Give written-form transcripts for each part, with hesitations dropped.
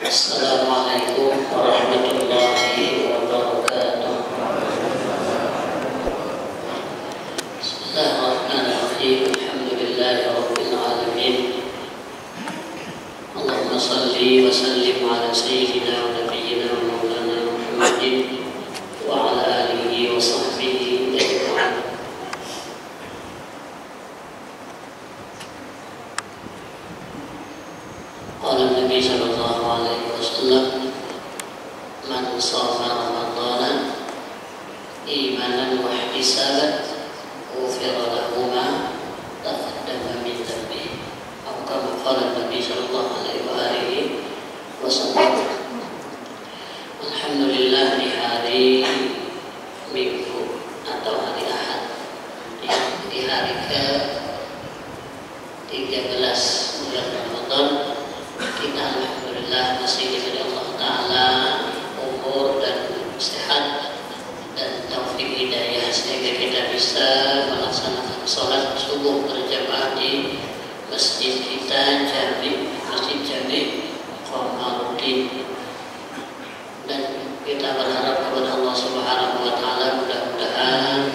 Assalamualaikum warahmatullahi wabarakatuh. Bismillahirrahmanirrahim. Alhamdulillahirabbil alamin. Allahumma shalli wa sallim ala sayyidina wa nabiyyina wa maulana Muhammadin wa ala alihi wa sahbihi ajma'in. Qala Nabi sallallahu alaihi wasallam, man shoma ramadhana imanan wa ihtisaban ghufira lahu ma taqaddama min dhanbihi. Atau kama qala Nabi sallallahu alaihi wasallam. Alhamdulillah, di hari Minggu atau hari Ahad, di hari ke-13 bulan Ramadan, kita alhamdulillah masih diberi Allah Ta'ala umur dan sehat dan taufik hidayah sehingga kita bisa melaksanakan sholat subuh berjamaah di masjid kita Masjid Jami Komarudin. Dan kita berharap kepada Allah Subhanahu wa Ta'ala, mudah-mudahan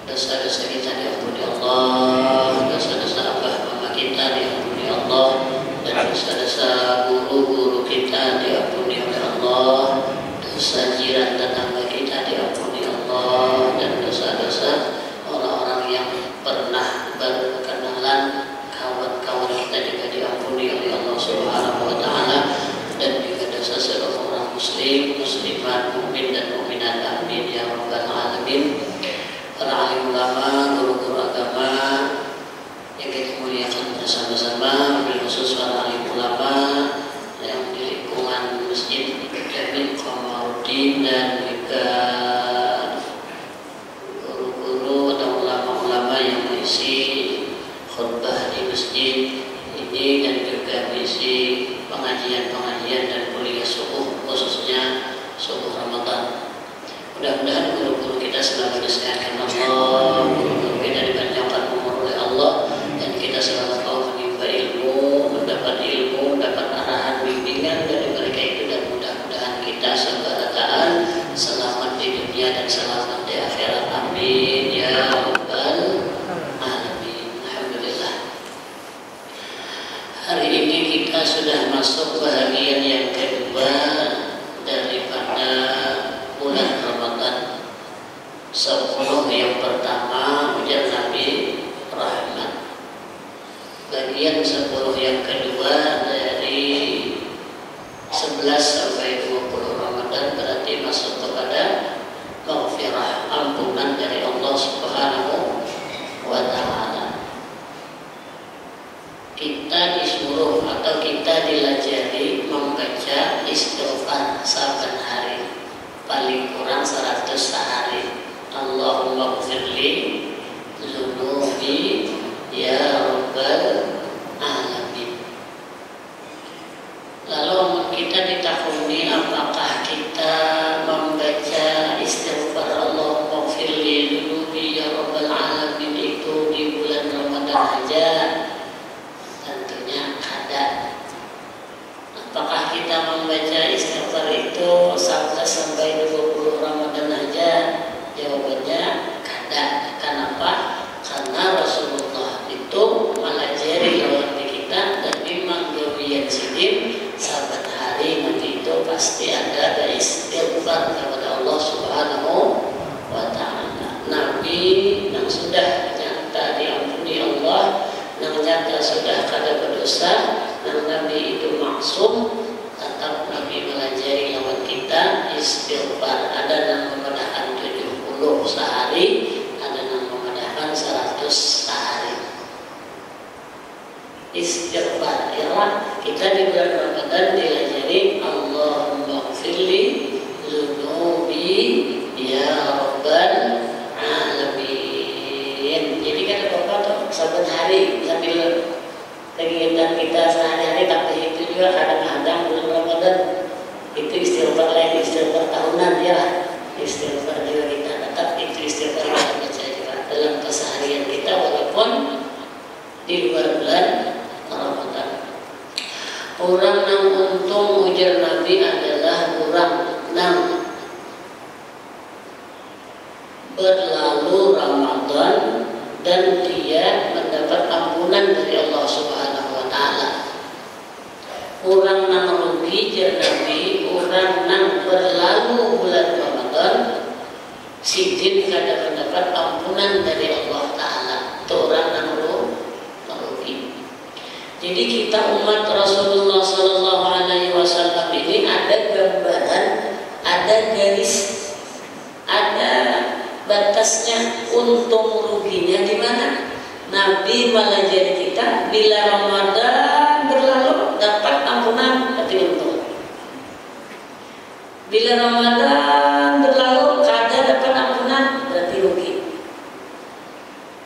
dosa-dosa kita diampuni Allah, dosa-dosa abah mama kita diampuni Allah, dan dosa-dosa guru-guru kita diampuni oleh Allah, dosa jiran tetangga kita diampuni Allah, dan dosa-dosa orang-orang yang pernah berkenalan, kawan-kawan kita juga diampuni oleh Allah Subhanahu wa Ta'ala, dan juga dosa seluruh orang muslim, muslimat, mukmin dan mukminat, amin ya rabbal alamin. Para alim ulama, guru-guru agama yang kita muliakan bersama-sama, wabil khusus para alim ulama yang di lingkungan Masjid Jami Komarudin, dan juga guru-guru atau ulama-ulama yang mengisi khutbah di masjid ini, dan juga mengisi pengajian-pengajian dan kuliah subuh, khususnya subuh Ramadan. Mudah-mudahan guru-guru kita selalu disehatkan Allah, guru-guru kita dipanjangkan umur oleh Allah, dan kita selalu tahu menimba ilmu, mendapat ilmu, mendapat arahan, bimbingan dari mereka itu, dan mudah-mudahan kita sebarataan selamat di dunia dan selamat di akhirat, amin ya rabbal alamin. Alhamdulillah, hari ini kita sudah masuk bahagian yang kedua daripada bulan Ramadan. 10 yang pertama ujar Nabi rahmat. Bagian 10 yang kedua dari 11 sampai 20 Ramadan berarti masuk kepada maghfirah, ampunan dari Allah Subhanahu wa Ta'ala. Kita disuruh atau kita dilajari membaca istighfar saban hari, paling kurang 100 sehari. Allahumma ghfirli dzunubi ya rabbal alamin. Lalu kita ditakuni apakah kita membaca istighfar Allahumma ghfirli dzunubi ya rabbal alamin itu di bulan Ramadan saja? Tentunya ada. Apakah kita membaca istighfar itu sampai 20 Ramadan aja? Jawabannya kada. Kenapa? Karena Rasulullah itu melajari lawan kita, dan memang gawian sidin saban hari Nabi itu pasti ada istighfar kepada Allah Subhanahu wa Ta'ala. Nabi yang sudah nyata diampuni Allah, yang nyata sudah kada berdosa, yang Nabi itu maksum, tetap Nabi melajari lawan kita istighfar. Ada yang memedahkan 70 sehari, ada yang memedahkan 100 sehari. Istighfar ialah kita di bulan Ramadan dilajari Allahumma ghfirli dzunubi ya rabbal alamin. Jadi kata Bapak tuh saban hari sambil kegiatan kita sehari-hari, tapi itu juga kadang-kadang bulan Ramadan itu istighfar lain, istighfar tahunan ya, istighfar juga kita tetap itu istighfar kita baca juga dalam keseharian kita walaupun di luar bulan Ramadan. Orang yang untung ujar Nabi adalah orang yang berlalu Ramadan dan dia mendapat ampunan dari Allah Subhanahu wa Ta'ala. Orang yang rugi jar Nabi, orang yang berlalu bulan Ramadan sidin kada mendapat ampunan dari Allah Ta'ala. Itu orang yang rugi. Jadi kita umat Rasulullah Sallallahu Alaihi Wasallam ini ada gambaran, ada garis, ada batasnya untung ruginya di mana. Nabi melajari kita bila Ramadan berlalu dapat ampunan, berarti untung. Bila Ramadan berlalu kada dapat ampunan, berarti rugi.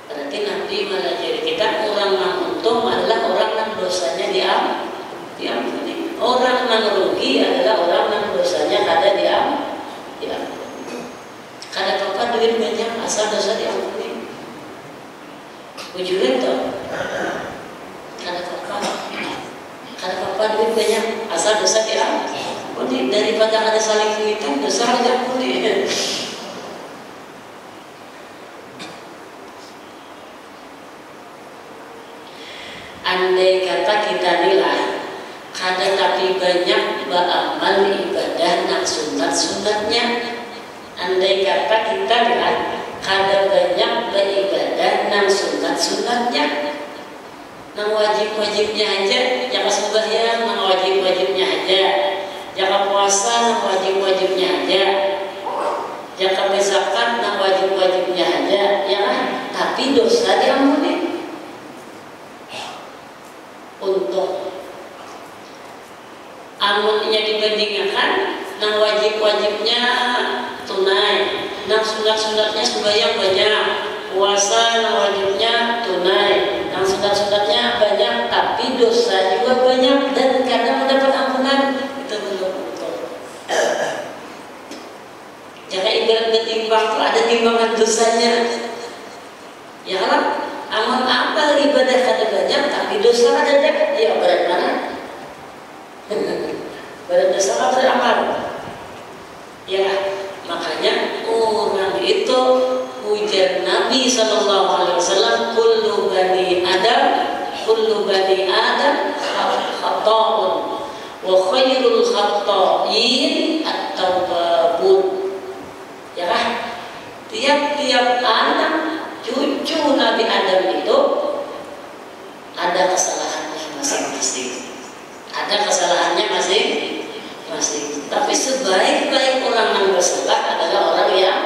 Berarti Nabi melajari kita orang yang untung adalah orang yang dosanya diampuni. Orang yang rugi adalah orang yang dosanya kada diampuni. Kada apa-apa duit banyak asal dosa diampuni. Ujungnya tuh kada apa-apa duit banyak asal dosa diampuni. Daripada kada saling duitan dosa diampuni. Andai kata kita nilai kada tapi banyak beramal ibadah nak sunat-sunatnya. Andai kata kita nilai kada banyak beribadah nak sunat-sunatnya. Nang wajib-wajibnya aja, jangan sembahyang nang wajib-wajibnya aja. Jangan puasa nang wajib-wajibnya aja. Jangan zakat nang wajib-wajibnya aja, ya kan? Tapi dosa diampuni. Untuk amunnya dibandingkan nang wajib-wajibnya tunai, nang sunat-sunatnya sembahyang banyak, puasa nang wajibnya tunai, nang sunat-sunatnya banyak, tapi dosa juga banyak dan kadang mendapat ampunan. Itu belum betul. Jangan ibarat bertimbang tuh ada timbangan dosanya, ya kan? Amal amal ibadah kada banyak tapi dosa ada dah, ya berat mana? Berat dosa apa berat amal? Ya makanya orang itu ujar Nabi Sallallahu Alaihi Wasallam, kullu bani Adam khata'un wa khairul khata'in at-tawwabun. Ya kan? Tiap-tiap anak cucu Nabi Adam itu ada kesalahannya masing-masing. Ada kesalahannya masing-masing. Tapi sebaik-baik orang yang bersalah adalah orang yang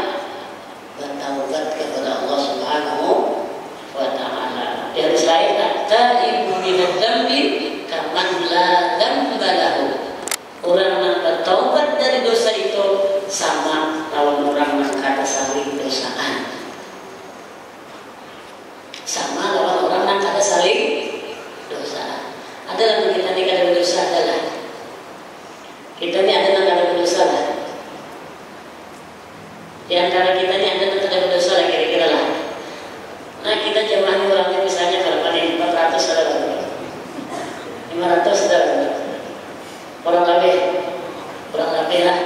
bertaubat kepada Allah Subhanahu wa Ta'ala. Di hadis lain, "Taibu minadz dzambi kaman la dzamba lahu." Orang yang bertaubat dari dosa itu sama lawan orang yang kada saling dosaan. Sama lawan orang yang kada saling dosa. Adalah kita ni kada berdosa adalah kita ni ada yang kada berdosa lah. Di antara kita ni ada yang kada berdosa lah kira-kira lah. Nah kita jamaah orangnya misalnya kalau pada 400 ada 500 ada orang lebih lah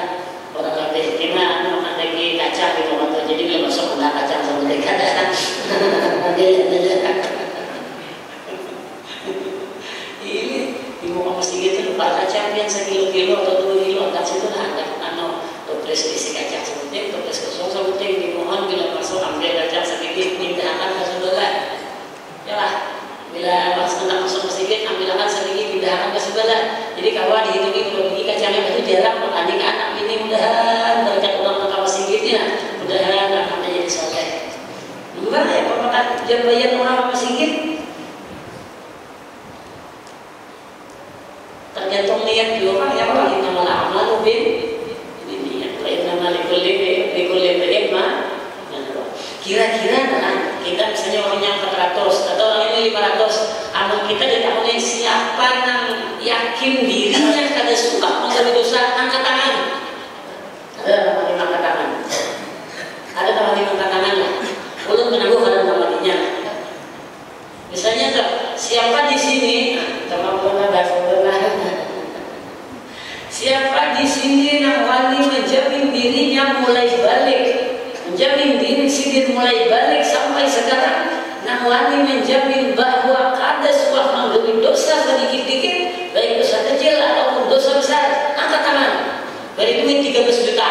orang lebih kena makan lagi kacang di rumah tu, jadi bila masuk kena kacang sama mereka dah. Ini di rumah masjid itu lupa kacang yang 1 kilo atau 2 kilo angkat situ lah ada toples isi kacang sebutin, toples kosong sebutin, dimohon bila masuk ambil kacang sedikit pindahkan ke sebelah. Ya lah, bila masuk masjid ambilkan sedikit pindahkan ke sebelah. Jadi kawan dihitungi kalau biji kacangnya itu jarang, adik anak ini mudahan berkat ulang ke masjidnya, mudahan anaknya jadi soleh. Enggak ya, apakah jambayan orang masjid? Tergantung niat di orang ya, kalau kita malah amal bin ini niat, lain nama likulli mah. Kira-kira nah, kita misalnya orangnya 400 atau orang ini 500, amal kita di tahun ini siapa yang yakin dirinya kada suka menjadi dosa, angkat tangan. Ada nama angkat tangan. Ada nama angkat tangan lah. Ulun menangguh ada namanya. Misalnya siapa di sini, teman-teman bahasa Siapa di sini yang wani menjamin dirinya mulai balik, menjamin diri sini mulai balik sampai sekarang, yang wani menjamin bahwa ada sebuah menggeli dosa sedikit-dikit, baik dosa kecil ataupun dosa besar, angkat tangan. Beri duit 13 juta.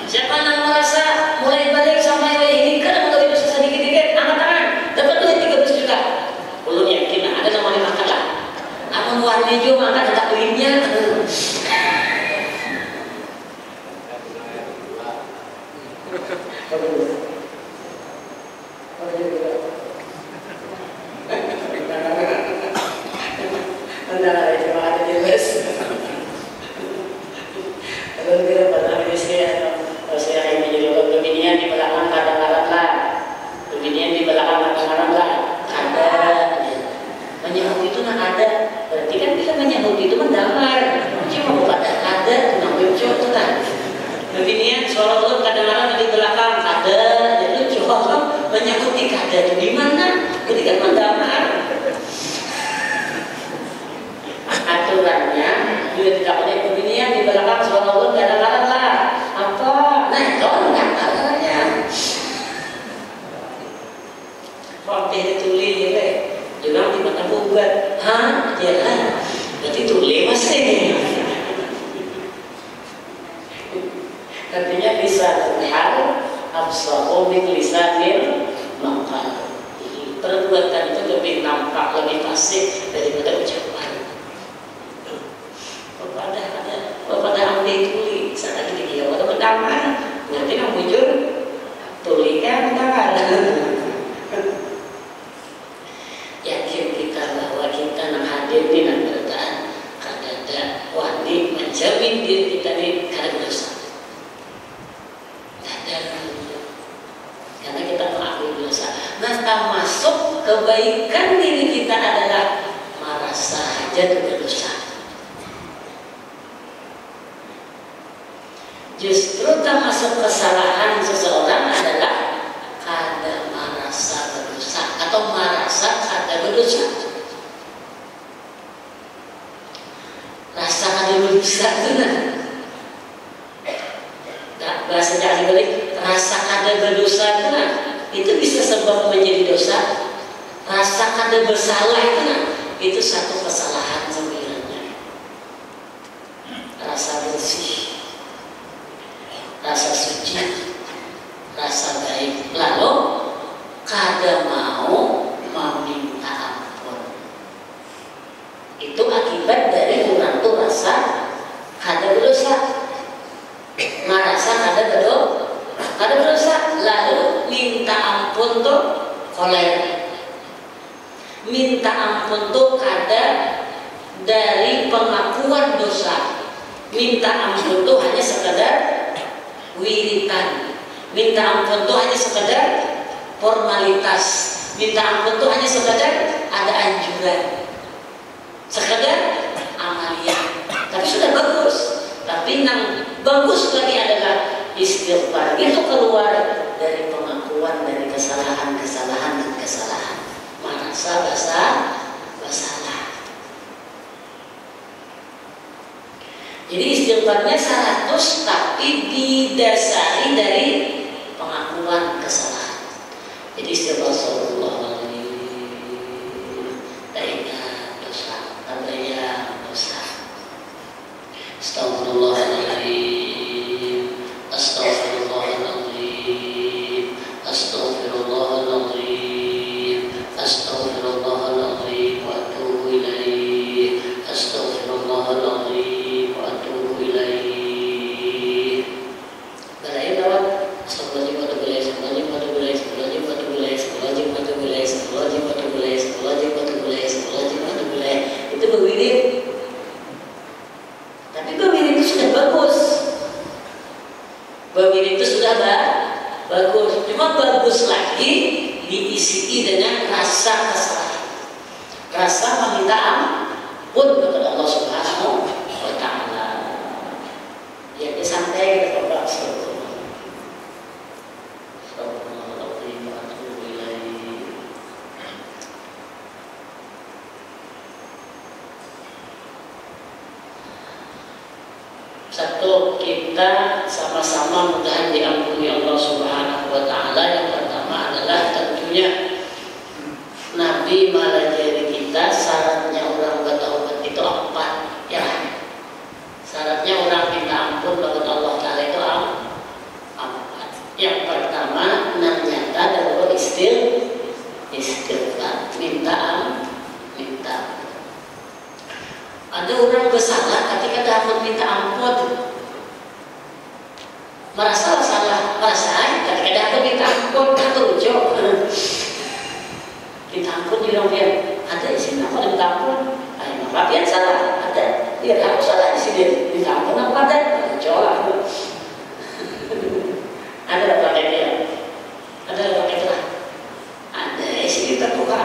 Siapa yang merasa mulai balik sampai ini karena menggeli dosa sedikit-dikit, angkat tangan. Dapat duit 13 juta. Belum yakin ada namanya makan lah. Namun warna hijau maka tetap duitnya. Artinya lisanul hal absahu min lisanil maqal. Perbuatan itu lebih nampak, lebih fasih daripada ucapan. Pada ambil tuli saat ini dia waktu pertama nanti yang muncul tulikan tangan. Yakin kita bahwa kita nak hadir di neraka kada wani menjamin diri kita ini kada berdosa. Karena kita mengakui dosa. Nah, termasuk kebaikan diri kita adalah merasa saja berdosa. Justru termasuk kesalahan seseorang adalah kada merasa berdosa atau merasa kada berdosa. Rasa kada berdosa itu bahasa Jawa balik rasa kada berdosa itu bisa sebab menjadi dosa. Rasa kada bersalah itu satu kesalahan sebenarnya. Rasa bersih, rasa suci, rasa baik, lalu kada mau meminta ampun. Itu akibat dari orang itu rasa kada berdosa. Merasa kada berdosa, lalu minta ampun tuh koler. Minta ampun tuh kada dari pengakuan dosa. Minta ampun tuh hanya sekadar wiritan. Minta ampun tuh hanya sekadar formalitas. Minta ampun tuh hanya sekadar ada anjuran, sekadar amalia. Tapi sudah bagus. Tapi yang bagus lagi adalah istighfar. Itu keluar dari pengakuan dari kesalahan dan kesalahan. Merasa bersalah. Jadi istighfarnya 100 tapi didasari dari pengakuan kesalahan. Jadi istighfar sallallahu teringat dosa, tandanya dosa. Astaghfirullahaladzim, astaghfirullahaladzim, astaghfirullahaladzim, astaghfirullahaladzim wa atubu ilaih, astaghfirullahaladzim wa atubu ilaih. Barain lawan astagfirullahaladzim wa atubu ilaih, astagfirullahaladzim wa atubu ilaih, astagfirullahaladzim wa atubu ilaih, astagfirullahaladzim wa atubu ilaih, astagfirullahaladzim wa atubu ilaih, astagfirullahaladzim wa atubu ilaih, astagfirullahaladzim wa atubu ilaih. Itu berwirid. Tapi berwirid itu sudah bagus. Berwirid itu sudah bagus. Cuma bagus lagi diisi dengan rasa kesalahan, rasa meminta ampun kepada Allah Subhanahu wa Ta'ala. Ya, santai kita coba Satu, kita sama-sama mudah diampuni Allah Subhanahu wa Ta'ala. Yang pertama adalah tentunya Nabi melajari kita syaratnya orang bertaubat itu 4 ya. Syaratnya orang minta ampun bagi Allah Ta'ala itu 4. Yang pertama nyata dan istighfar, minta. Ada orang bersalah ketika dapat minta ampun, merasa salah, ketika dapat minta ampun tak terucap. Minta ampun di rumah ada isi apa minta ampun? Ayo rapian salah ada, dia aku salah di sini minta ampun apa ada? Coba. Ada pakai dia, ada pakai telah, ada isi kita buka.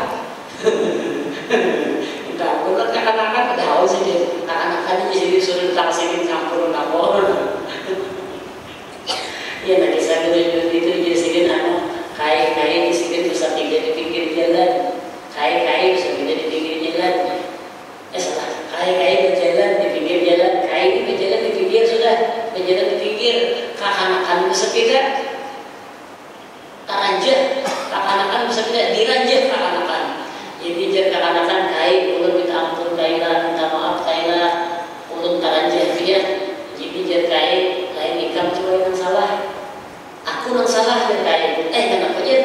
Minta ampun kan anak-anak ada haus sini, anak-anak di sini suruh tak sini campur lapor. Ya nanti saya itu di sini kai di sini bisa tinggal di pinggir jalan, kai bisa tinggal di pinggir jalan. Salah, kai berjalan di pinggir jalan, kai berjalan di pinggir sudah, berjalan di pinggir. Kakanakan bisa tidak? Taranjah, kakanakan bisa tidak diranjah kakanakan. Jadi jangan kakanakan kai, ulun minta ampun kailah, minta maaf kailah, ulun taranjah dia. Jadi jangan kai, lain ikam cuma yang salah. Aku yang salah dan kai. Kenapa aja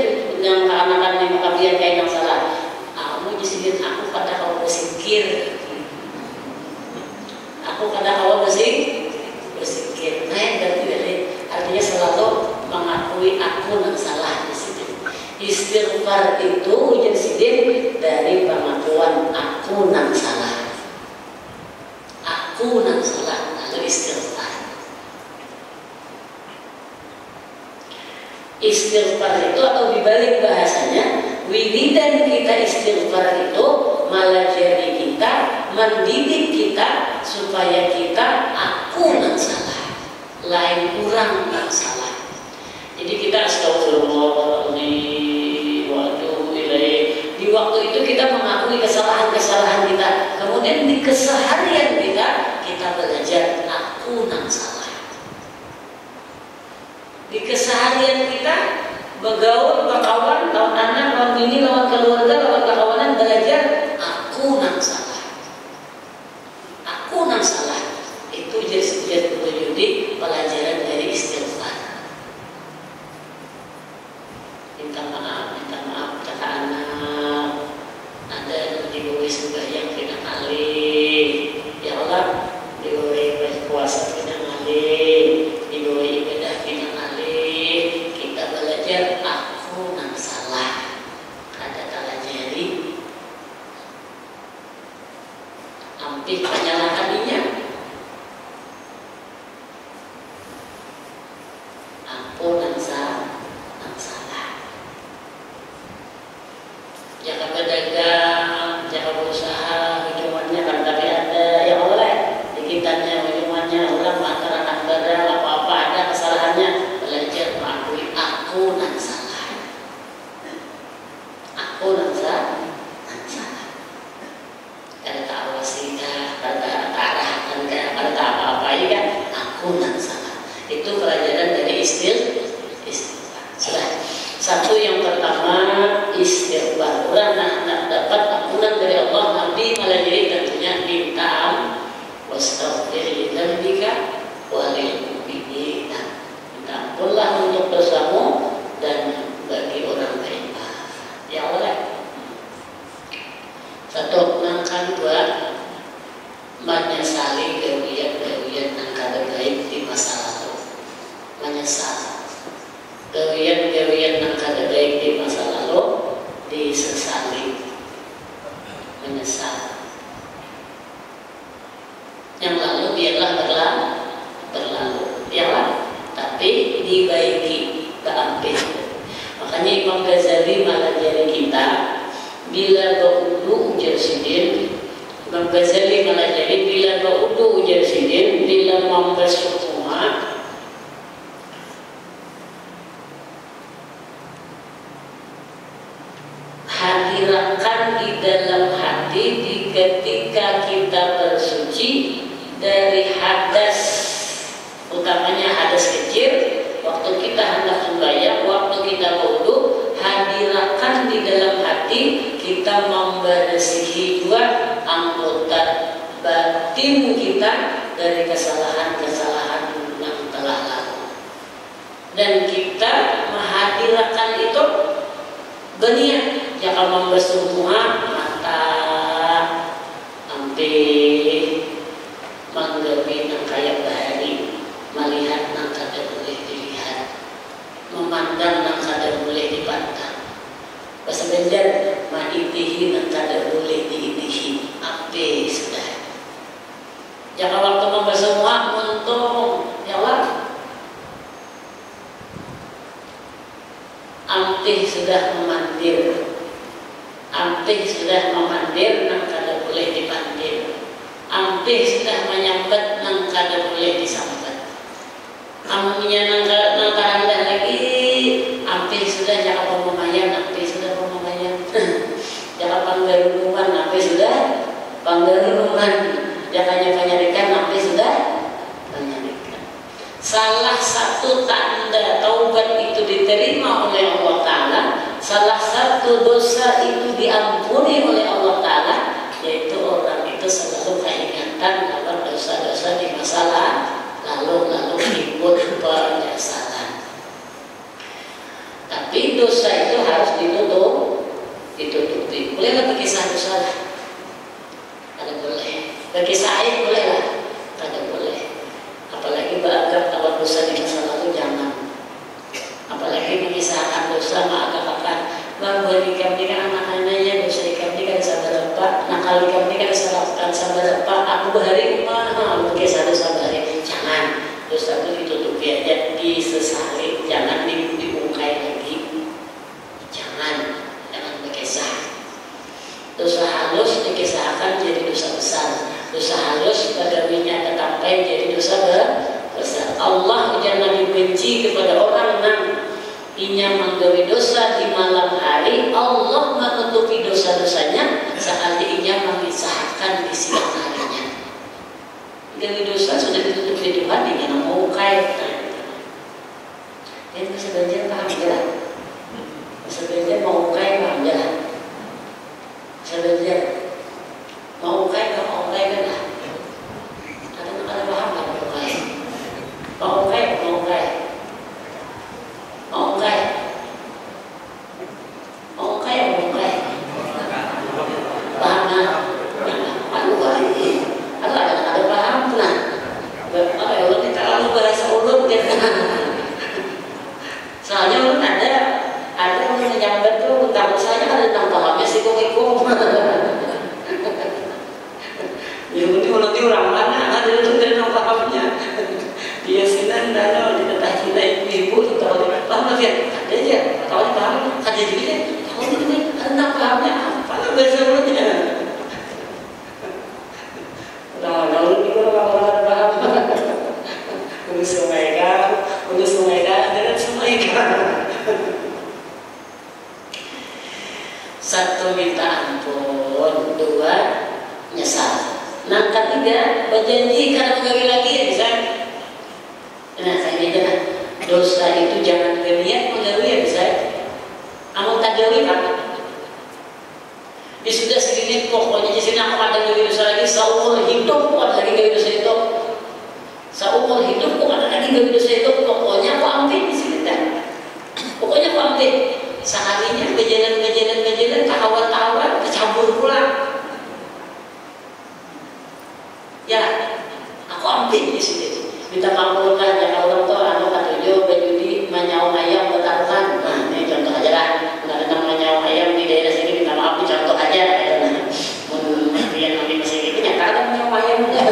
yang kakanakan yang makabian kai yang salah? Kamu disini aku pada kau bersikir. Aku pada kau bersikir. Dan artinya selalu mengakui aku yang salah di sini. Istighfar itu jadi dari pengakuan aku yang salah. Aku yang salah atau istighfar. Istighfar itu atau dibalik bahasanya, wiridan kita istighfar itu malah jadi kita mendidik kita supaya kita aku yang salah, lain kurang yang salah. Jadi kita astagfirullahaladzim wa atubu ilaih. Di waktu itu kita mengakui kesalahan-kesalahan kita. Kemudian di keseharian kita belajar aku yang salah. Di keseharian kita bergaul, berkawan, lawan anak, lawan bini, lawan keluarga, lawan kawanan belajar aku yang salah. Aku yang salah. Itu jadi pelajaran dari istighfar. Minta maaf kata anak. Ada yang diberi sembahyang tidak kali. Ya Allah, diberi puasa tidak kali, diberi ibadah tidak kali. Kita belajar aku yang salah. Ada pelajari. Hampir menyalahkannya. Aku yang salah. Jangan berdagang, jangan berusaha, ujungannya kan tapi ada yang oleh dikitannya ujungannya orang masyarakat barang apa-apa ada kesalahannya. Belajar mengakui aku yang salah. Aku yang salah. Kada tak awasinya, kada tak arahkan, kada tak apa-apa ya kan. Aku yang salah. Itu pelajaran dari istighfar. Sudah. Satu yang pertama istighfar. Orang nak dapat ampunan dari Allah, Nabi melajari tentunya minta wastaghfir li dzambika wa lil mu'minin. Minta ampunlah untuk dosamu dan bagi orang beriman. Ya Allah. Satu nangkan dua menyesali gawian yang kada baik di masa lalu. Menyesal. Gawian yang kada baik di masa lalu disesali, menyesal. Yang lalu biarlah berlalu, ya, tapi dibaiki, keambil. Makanya Imam Ghazali melajari kita bila baudu ujar sidin. Imam Ghazali melajari bila baudu ujar sidin, bila membesukuma. Hadirkan di dalam hati di ketika kita bersuci dari hadas utamanya hadas kecil, waktu kita hendak sembahyang, waktu kita wudu, hadirkan di dalam hati kita membersihi juga anggota batin kita dari kesalahan-kesalahan yang telah lalu. Dan kita menghadirkan itu berniat jangan membasuh mata sampai menggawi nang kayak bahari, melihat nang kada boleh dilihat, memandang nang kada boleh dipandang. Bahasa Banjar maitihi nang kada boleh diitihi, ape sudah. Jangan waktu membasuh untung jawab. Ampih sudah memandir, ampih sudah memandir nang kada boleh dipandir, ampih sudah menyambat nang kada boleh disambat. Amunya nang karendah lagi, ampih sudah jangan pemamayan, ampih sudah pemamayan. Jangan panggarunuman, ampih sudah panggarunuman. Jangan nyarikan, ampih sudah menyarikan. Salah satu tanda taubat itu diterima oleh Allah Ta'ala, salah satu dosa itu diampuni oleh Allah Ta'ala, yaitu orang itu selalu keingatan akan dosa-dosa di masa lalu timbul penyesalan. Tapi dosa itu harus ditutupi. Boleh nggak berkisah dosa? Ada boleh. Berkisah aib boleh lah? Ada boleh. Apalagi beranggap kalau dosa di masa lalu jangan. Apalagi mengisahkan dosa mengagak-agak bahwa dikam kan anak-anaknya dosa dikam kan sabar lepak, nakal dikam kan disalahkan sabar lepak, aku bahari berkisah dosa bahari. Jangan, dosa itu ditutupi aja, disesali, jangan diungkai lagi. Jangan berkisah. Dosa halus dikisahkan jadi dosa besar. Dosa halus bagaimana tercapai jadi dosa besar. Allah jangan dibenci kepada orang yang inya menggawi dosa di malam hari. Allah menutupi dosa-dosanya saat inya memisahkan di siang harinya. Gawi dosa sudah ditutup di Tuhan dengan mau kait. Dan sebenarnya paham jalan. Sebenarnya mau kait paham jalan. Sebenarnya mau kait mau kait kan lah. Ada paham nggak mau kait? Mau kait mau kait. Mau kait. Mau kait mau kait. Paham nggak? Ada paham lah. Kalau kita lalu bahasa ulun kan. Soalnya ulun ada yang menyambat tuh tentang saya ada tentang pahamnya sih kok. Ya mungkin kalau dia orang mana ada yang pahamnya. Dia sinan dan di tetap kita ibu tahu dia paham lagi ada aja tahu dia paham ada juga tahu dia tentang pahamnya apa bahasa ulunnya. Kalau ini orang paham. Untuk Sumaika dengan Sumaika. Satu minta ampun, dua nyesal. Nah ketiga berjanji karena menggawi lagi ya bisa. Nah saya ini kan dosa itu jangan berniat menggawi ya bisa. Amun tak gawi pak. Dia sudah segini pokoknya di sini aku ada gawi dosa lagi seumur hidup kok ada lagi gawi dosa itu. Seumur hidup kok ada lagi gawi dosa itu pokoknya aku ambil di sini kan. Pokoknya aku ambil. Seharinya kejalan tahawat kecampur pula. Ya, aku ambil di sini. Minta pampunan ya Allah tuh anu katujuh berjudi menyau ayam bertaruhan. Nah, ini contoh aja lah. Nggak tentang menyau ayam di daerah sini minta maaf ini contoh aja. Yang nanti masih gitu nyatakan menyau ayam enggak.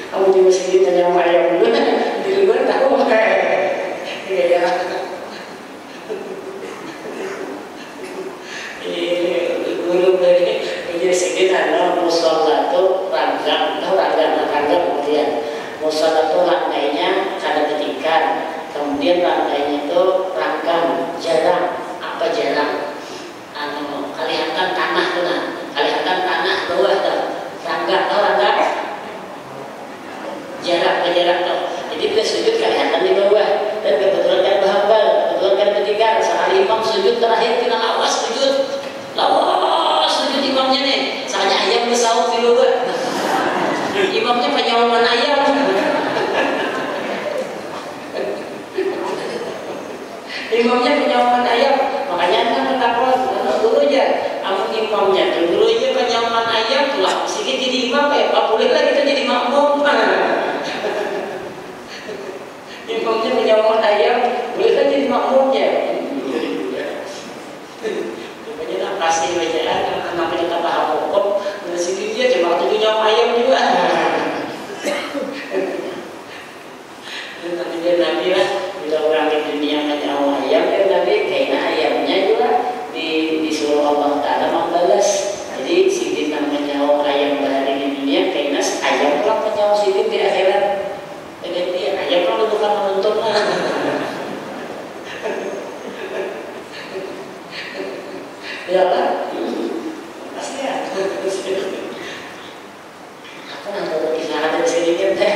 Kamu di masjid menyau ayam di luar tahu ya. Guru dari segi tanah musola itu rangkap kemudian musola itu rangkainya kada ketikan, kemudian rangkainya itu rangkam jarang apa jarang kelihatan tanah tuh nah kelihatan tanah bawah tuh rangkam Imamnya penyauman ayam, makanya kan pendapat dulu aja. Kamu imamnya dulu aja penyauman ayam, tulah sedikit jadi imam ya. Apa boleh lah kita jadi makmum? Imamnya penyauman ayam, boleh kan jadi makmumnya? Pokoknya pasti bacaan karena kita paham hukum. Dari situ dia cuma waktu itu nyawa ayam juga. Nanti dia Nabi lah bila orang di dunia nyawa ayam, ya Nabi kayaknya ayamnya juga disuruh Allah Taala membalas. Jadi sidin namanya nyawa ayam bahari di dunia, kayaknya ayam lah nyawa sidin di akhirat. Jadi dia ayam lah bukan menonton. Ya kan? Pasti ya. Aku nanti kisah ada sedikit deh.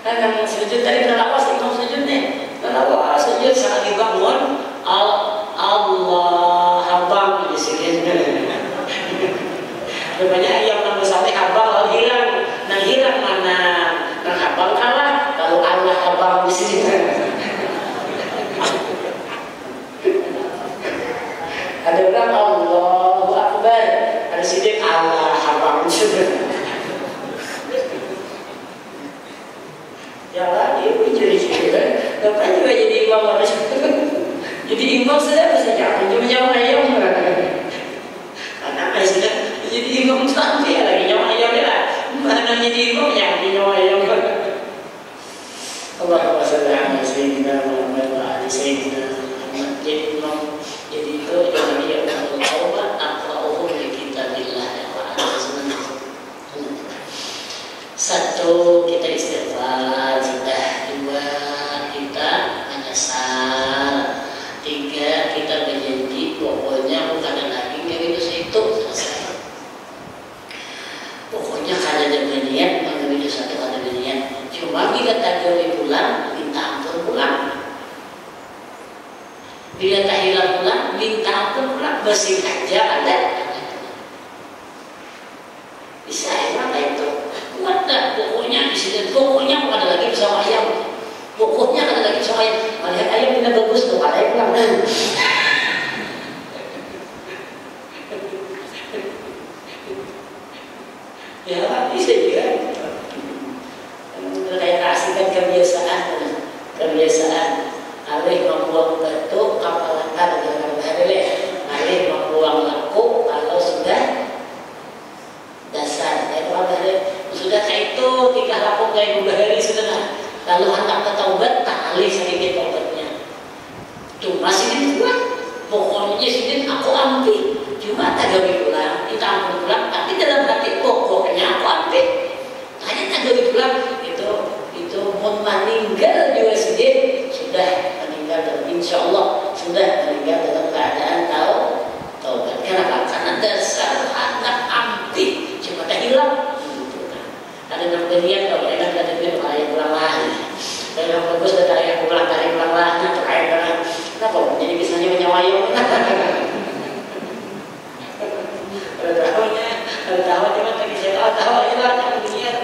Yang sujud tadi berlawas imam sujud nih. Berlawas sujud saat dibangun Allah habang di sini. Rupanya ayam nambah sampai habang lalu hilang. Nah hilang mana? Nah habang kalah kalau Allah habang di sini. Ada orang Allahu Akbar, ada sidik Allah habang juga. Ya lah, dia pun jadi kan. Bapak juga jadi imam harus. Jadi imam sudah saja, cuma nyawa ayam. Karena sudah jadi imam sampai lagi nyawa ayam lah. Mana jadi imam yang nyawa ayam. Allahumma shalli ala sayyidina Muhammad wa ali sayyidina Muhammad. Jadi imam, jadi itu yang dia bertaubat aqra'uhum li kitabillah wa ala sunnah. Satu, kita istighfar. Sudah. Dua, kita menyesal. Tiga, kita berjanji pokoknya bukan lagi kayak itu selesai. Pokoknya kada ada berniat mengambil satu kada berniat. Cuma bila tak gawe pulang, minta ampun pulang. Bila tak hilang pulang, minta ampun pulang. Bersih aja ada. Bisa emang itu. Ada pokoknya di sini, pokoknya ada lagi bersama ayam, pokoknya ada lagi bersama ayam. Melihat ayam tidak bagus tuh, ada yang pulang. Ya bisa juga. Kayak kasihkan kebiasaan. Alih membuang batu kapal lantar jangan berhari. Alih membuang laku kalau sudah dasar. Sudah kayak itu, tiga lapuk kayak 2 hari sudah. Lalu hendak bertaubat, tak alih sedikit taubatnya. Cuma sidin kuat, pokoknya sidin aku ambil. Cuma tak gawe pulang, kita ampun pulang, tapi dalam hati pokoknya aku ambil. Hanya tak gawe pulang, itu mau meninggal juga sidin sudah meninggal dalam insya Allah sudah meninggal dalam keadaan taubat. Kenapa? Karena dasar anak ambil, cuma tak hilang. Ada yang berniat kalau enak ada duit ayah pulang lagi. Dan yang bagus ada ayah pulang lagi untuk ayah pulang. Kenapa? Jadi bisanya menyawayang. Ada tahunya cuma tadi saya tahu aja lah yang berniat.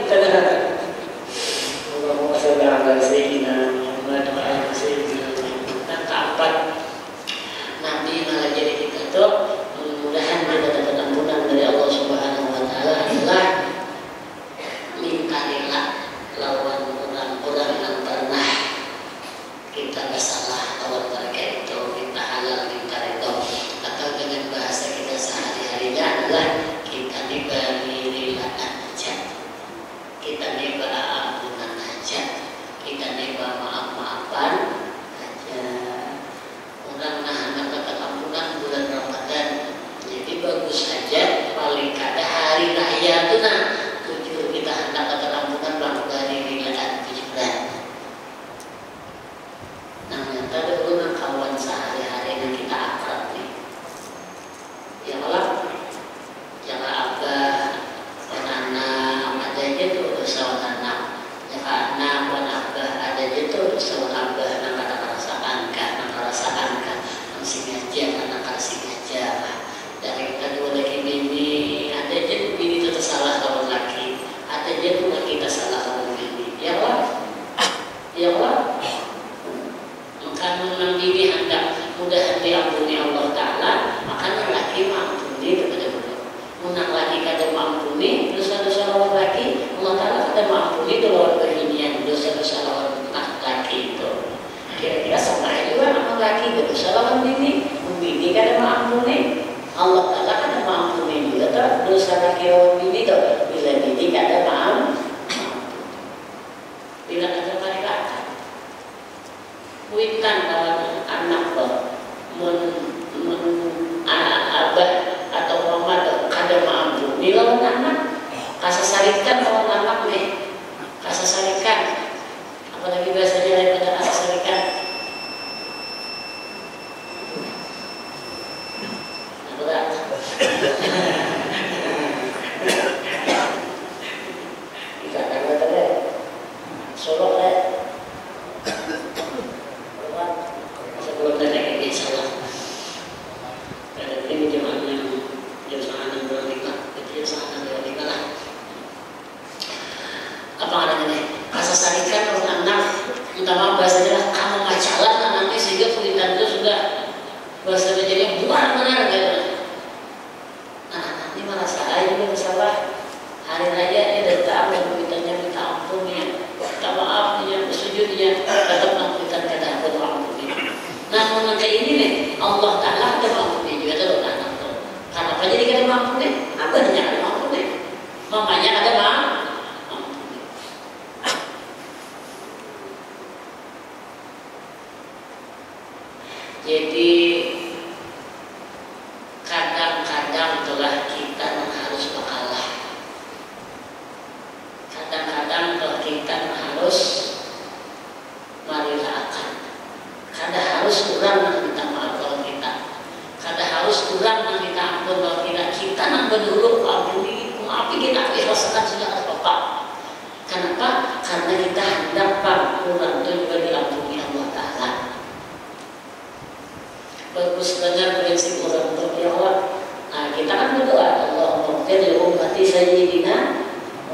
Allahumma shalli ala sayyidina Muhammad wa ala sayyidina Muhammad. Dan keempat, Nabi malah jadi kita tuh mudah-mudahan kita dapat ampunan dari Allah Subhanahu wa taala adalah minta rela lawan orang-orang yang pernah kita bersalah lawan mereka itu, minta halal, minta ridho. Atau dengan bahasa kita sehari-harinya adalah kita diberi rilaan aja, kita diberi ampunan aja, kita diberi maaf-maafan aja. Orang nahan dapat ampunan bulan Ramadan, jadi bagus aja paling kada hari raya itu kita hendak dapat ampunan dari rilaan 7 bulan. Nah, ternyata ada kawan sehari-hari yang kita akrab nih. Ya Allah, jangan abah, anak-anak ada aja tuh dosa anak, jangan anak, abah ada aja tuh dosa abah, nak rasa angka, sengaja, anak sengaja. Dari kedua lagi bini, ada aja bini itu tersalah kalau laki. Ada dia pun kita salah kalau begini. Ya Allah, ya Allah. Maka sudah diampuni Allah Ta'ala, maka laki mengampuni kepada budak. Menang laki kada mengampuni dosa-dosa lawan laki, Allah Ta'ala kada mengampuni itu lawan berhinian, dosa-dosa lawan laki itu. Kira-kira sama juga sama laki berdosa lawan bini, bini kada mengampuni, Allah Ta'ala kada mengampuni juga dosa laki lawan bini itu. Bila bini kada mengampuni, bila kada mereka kuitan lawan anak abah atau mama kada mengampuni lawan anak, kasasarikan lawan anak nih, kasasarikan, apalagi bahasanya daripada kasasarikan, berat. Kita akan berada Solo sebelum datang ini salah. Ini jam sana berlima, jam sana berlima lah. Apa namanya? Kasasarikan orang anak, utama bahasanya kamu macalah anaknya sehingga kulitan itu sudah bahasa menjadi bukan benar gitu. Anak ini merasa aja bersalah. Hari raya dia datang dan kulitannya minta ampun ya, minta maaf dia, bersujud dia, datang kulitan kata aku ampun. Namun kayak ini nih, Allah Ta'ala ada mengampuni juga tuh anak tuh. Kenapa jadi kada mengampuni? Abahnya kada mengampuni, mamanya kada mengampuni. Jadi kadang-kadang itulah kita harus mengalah. Kadang-kadang kita harus merelakan. Kada harus kurang minta maaf kalau kita, kada harus kurang minta ampun kalau kita nang berdulu ampuni, maafi kita ikhlaskan sudah apa-apa. Kenapa? Karena kita hendak kurang itu juga diampuni Allah Ta'ala. Bagus benar prinsip orang berdoa. Nah, kita kan berdoa, Allahumma ighfir li ummati sayyidina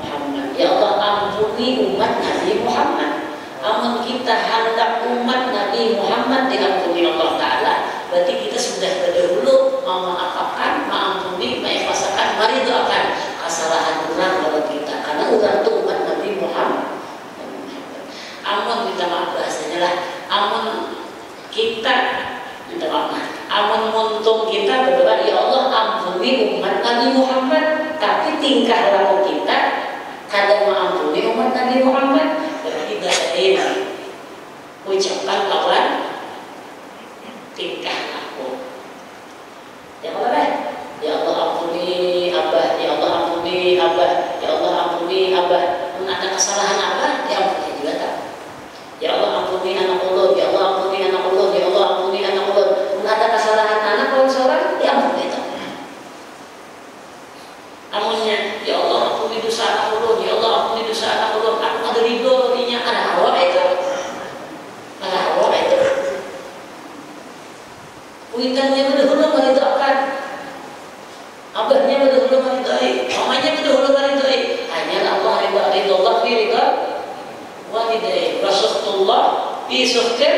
Muhammad. Ya Allah, ampuni umat Nabi Muhammad. Amun kita hendak umat Nabi Muhammad diampuni Allah Ta'ala, berarti kita sudah terdahulu memaafkan, mengampuni, mengikhlaskan, meridhokan kesalahan orang kepada kita, karena orang itu umat Nabi Muhammad. Amun minta maaf bahasanya lah, amun kita minta maaf, amun muntung kita berdoa, ya Allah ampuni umat Nabi Muhammad, tapi tingkah laku kita kada mengampuni umat Nabi Muhammad. Berarti bahasa ucapan lawan tingkah laku. Ya Allah, ya Allah ampuni abah, ya Allah ampuni abah, ya Allah ampuni abah. Pun ada kesalahan abah, ya ampuni juga tak. Ya Allah ampuni anak ulun, ya Allah ampuni anak ulun, ya Allah ampuni anak ulun. Pun ada kesalahan anak ulun seorang, ya ampuni tak. Amunnya, ya Allah ampuni dosa anak ulun, ya Allah ampuni dosa anak ulun. Aku ada ridho dinya anak awak itu. Anak awak itu. Kuitannya berdahulu meridhokan, abahnya berdahulu meridhoi, mamanya berdahulu meridhoi. Hanya Allah ridho Allah fi ridho walidayhi, rasulullah fi suhtir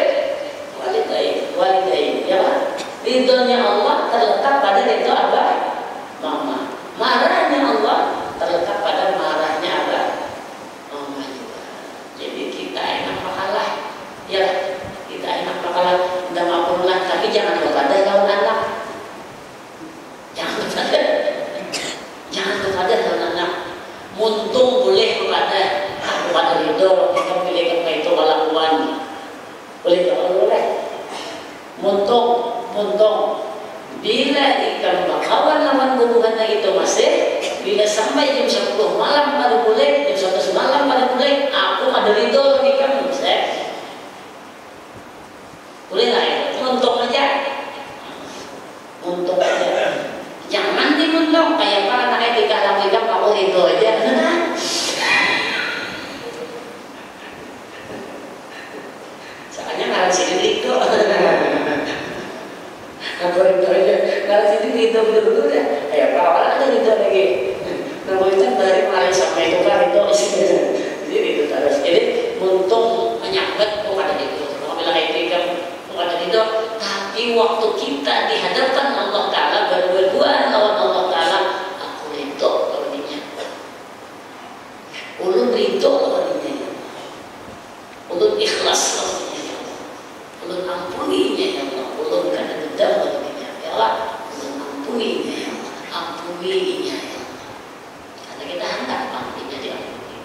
walidayhi. Ya, ridhonya Allah terletak pada ridho abah, mama. Marahnya Allah terletak pada marahnya abah, mama juga. Jadi kita enak makalah, ya kita enak makalah, minta maafunlah, tapi jangan kepada lawan anak, jangan kepada lawan anak. Muntung boleh kepada ridho, kita pilih kepada itu kelakuan, boleh kalau boleh. Muntung bila ikan bakawan lawan hubungannya itu masih, bila sampai jam 10 malam baru boleh, jam 11 malam baru boleh, aku ada ridho di kamu, boleh nggak ya? Muntung aja, jangan dimuntung kayak apa anaknya tinggal lagi kamu ridho aja. Soalnya kalau sini ridho. Aku ridho aja, kalau sini ridho dulu ya, kayak apa ada ridho lagi. Namanya dari kemarin sampai itu kan ridho jadi itu terus. Jadi muntung menyabet bukan ada ridho. Kalau bilang itu kan bukan ada ridho, tapi waktu ulun ikhlas maksudnya ya Allah, ulun ampuninya ya Allah, ulun kada dendam baginya ya Allah, ulun ampuninya ya Allah, ampuninya ya Allah. Karena kita hendak ampuninya diampuni,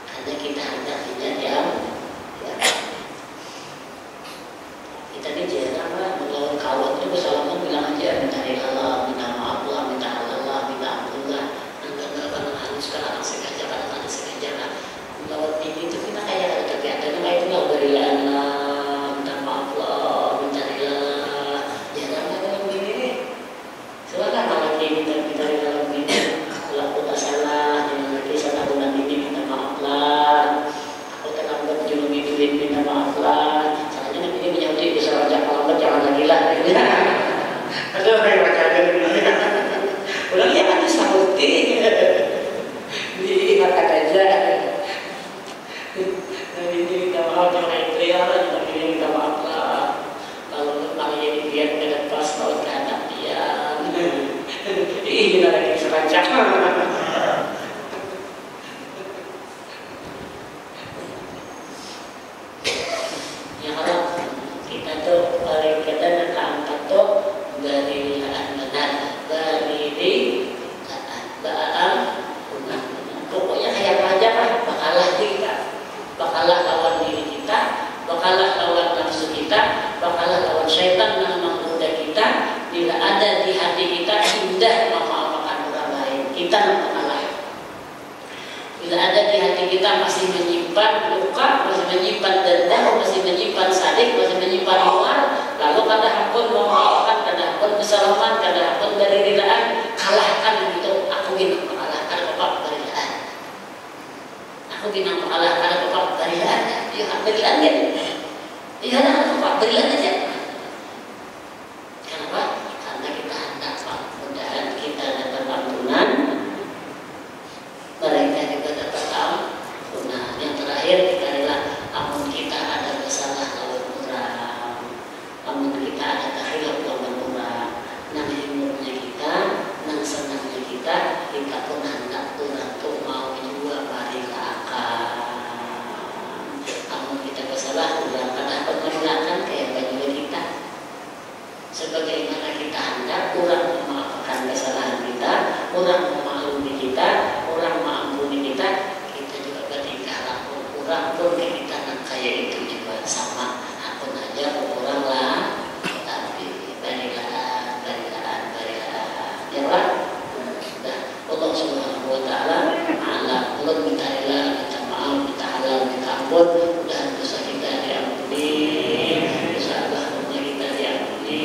karena kita hendak tidak diampuni. Kita ini jarang lah melawan kawan itu bersalaman bilang aja minta Allah, minta maaf lah, minta Allah, minta ampun lah. Enggak harus sekarang sengaja, kadang sengaja lah. Melawan ini itu kita kayak ada kegiatannya kayak itu nggak berilah, minta maaf lah, minta Allah. Jarang lah dalam begini. Silakan malah minta Allah begini. Kalau aku tak salah, jangan lagi salah bulan ini minta maaf lah. Aku terlambat juga minta maaf lah. Ini menyambut bisa baca kalau jangan lagi lah. Ada orang yang baca lagi. Ulang ya kan sahuti. Diingatkan aja. Ini minta maaf jangan interior, tapi ini minta maaf lah. Kalau kali ini dia tidak pas kalau terhadap dia. Ini lagi serancang. Bakalah lawan diri kita, bakalah lawan nafsu kita, bakalah lawan syaitan yang menggoda kita. Bila ada di hati kita indah memaafkan orang lain, kita mengalah. Bila ada di hati kita masih menyimpan luka, masih menyimpan dendam, masih menyimpan sadik, masih menyimpan muar, lalu kada hakun memaafkan, kada hakun kesalaman, kada hakun dari rilaan, kalahkan itu. Aku ingin mengalahkan bapak berilaan. Aku ingin mengalahkan bapak berilaan. Ya hak berilaan kan? Ya ada bapak berilaan aja. Kenapa? Karena kita hendak mudah-mudahan kita dapat ampunan, mereka juga dapat ampunan. Yang terakhir adalah amun kita ada kesalahan lawan orang, amun kita ada kekhilaf lawan orang, nang himurnya kita, nang senangnya kita pun hendak orang tuh mau juga mari akan. Amun kita kesalahan orang pada menghilangkan kayak baju kita. Sebagaimana kita hendak orang memaafkan kesalahan kita, orang memaklumi kita, orang mengampuni kita, kita juga bertingkah laku orang pun kita nak kayak itu juga sama. Aku aja orang lah, tapi barilaan. Ya Pak, Allah Subhanahu Wa Taala, Allah minta rela, minta maaf, minta halal, minta ampun, dan dosa kita diampuni, dosa Allahnya kita diampuni,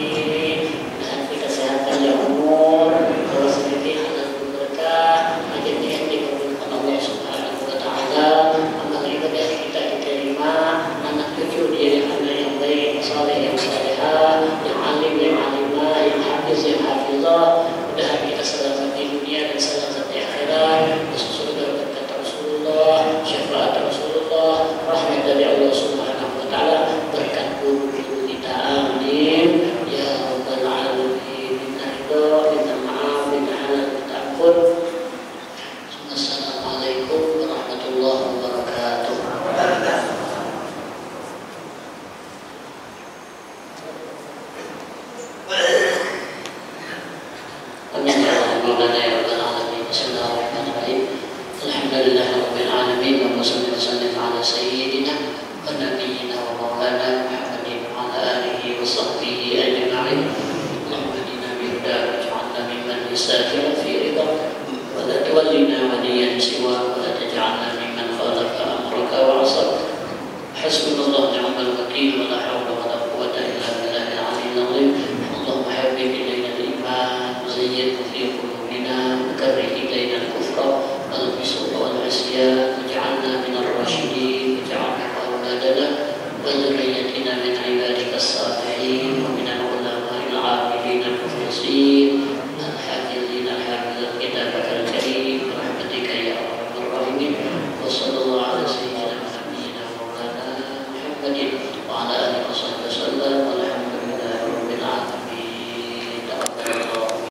dan kita sehatkan ya umur, kalau sedikit halal berkah, ajar dikabulkan Allah Subhanahu Wa Taala, amal ibadah kita diterima, anak cucu dia yang baik, saleh yang salehah, yang alim yang alimah, yang hafiz yang hafizah, mudah kita selamat di dunia dan selamat di akhirat, surga berkat Rasulullah, syafaat Rasulullah, rahmat dari Allah Subhanahu Wa Taala, berkat guru kita, amin ya rabbal alamin. Minta ridho, minta maaf, minta halal, minta ampun. Assalamualaikum warahmatullahi wabarakatuh. Alhamdulillah rabbil alamin wa sallallahu alaihi ala sayyidina wa nabiyyina wa maulana Muhammadin wa ala alihi wa sahbihi ajma'in. Allahumma hadina bi hudaka waj'alna mimman yusafir fi ridha wa la tuwallina waliyan siwa wa la taj'alna mimman khalafa amraka wa 'asaka. Hasbunallahu wa ni'mal wakeel wa la hawla